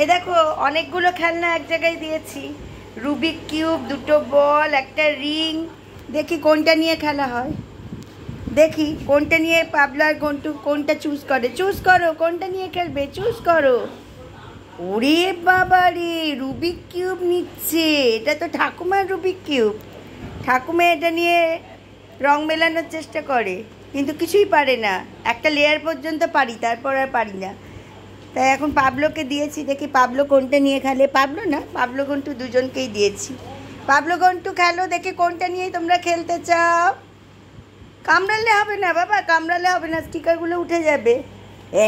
এই দেখো অনেকগুলো খেলনা এক জায়গায় দিয়েছি। রুবিক কিউব, দুটো বল, একটা রিং। দেখি কোনটা নিয়ে খেলা হয়, দেখি কোনটা নিয়ে পাবলো আর গন্টু কোনটা চুজ করে। চুজ করো কোনটা নিয়ে খেলবে, চুজ করো। ওরে বাবা রে, রুবিক কিউব নিচ্ছে। এটা তো ঠাকুমার রুবিক কিউব। ঠাকুমা এটা নিয়ে রং মেলানোর চেষ্টা করে, কিন্তু কিছুই পারে না। একটা লেয়ার পর্যন্ত পারি, তারপর আর পারি না। তাই এখন পাবলোকে দিয়েছি, দেখি পাবলো কোনটা নিয়ে খেলে। পাবলো না, পাবলো গন্টু দুজনকেই দিয়েছি। পাবলো গন্টু খেলো, দেখি কোনটা নিয়ে তোমরা খেলতে চাও। কামড়ালে হবে না বাবা, কামড়ালে হবে না, স্টিকারগুলো উঠে যাবে।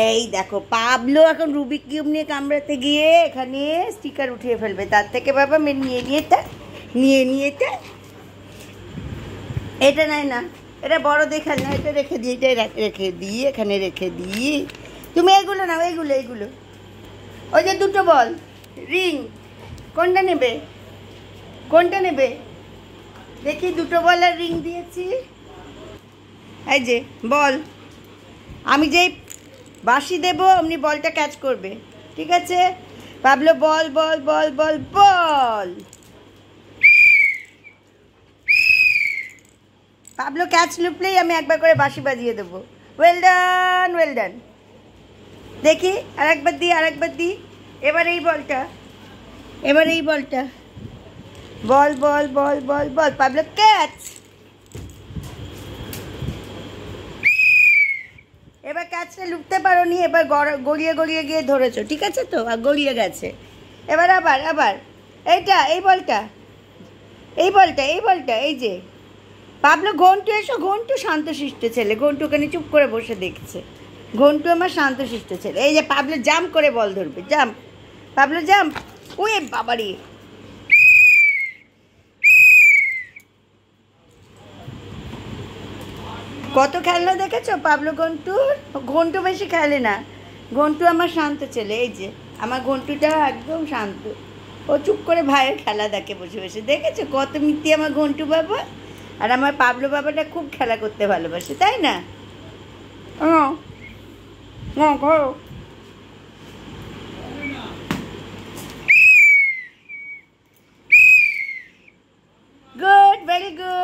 এই দেখো পাবলো এখন রুবিক কিউব নিয়ে কামড়াতে গিয়ে এখানে স্টিকার উঠিয়ে ফেলবে। তার থেকে বাবা নিয়ে এটা নাই না, এটা বড় দেখাল না, এটা রেখে দিই, এটা রেখে দিই, এখানে রেখে দিই। তুমি এগুলো নাও, এইগুলো। ওই যে দুটো বল, রিং, কোনটা নেবে দেখি। দুটো বল আর রিং দিয়েছি। এই যে বল, আমি যেই বাঁশি দেবো অমনি বলটা ক্যাচ করবে, ঠিক আছে? পাবলো বল বল বল বল বল। পাবলো ক্যাচ লুপলেই আমি একবার করে বাঁশি বাজিয়ে দেবো। Well done. দেখি আরেকবার দিই। এবার এই বলটা বল বল বল বল বল। Pablo catch. এবার ক্যাচটা লুকতে পারো নি, এবার গড়িয়ে গিয়ে ধরেছো, ঠিক আছে তো? আর গড়িয়ে গেছে। এবার আবার এই বলটা এই যে পাবলো। ঘন্টু এসো, ঘন্টু শান্তশিষ্ট ছেলে। ঘন্টু ওখানে চুপ করে বসে দেখছে। ঘন্টু আমার শান্তশিষ্ট ছেলে। এই যে পাবলো জাম্প করে বল ধরবে, জাম্প। Pablo jump. ওয়ে বাবারি, কত খেলনা দেখেছো পাবলো গন্টুর? ঘন্টু বেশি খেলে না, ঘন্টু আমার শান্ত ছেলে। এই যে আমার ঘন্টুটা একদম শান্ত, ও চুপ করে ভাইয়ের খেলা দেখে বসে। দেখেছো কত মিত্তি আমার ঘন্টু বাবা। আর আমার পাবলো বাবাটা খুব খেলা করতে ভালোবাসে, তাই না? ঘর গুড, ভেরি গুড।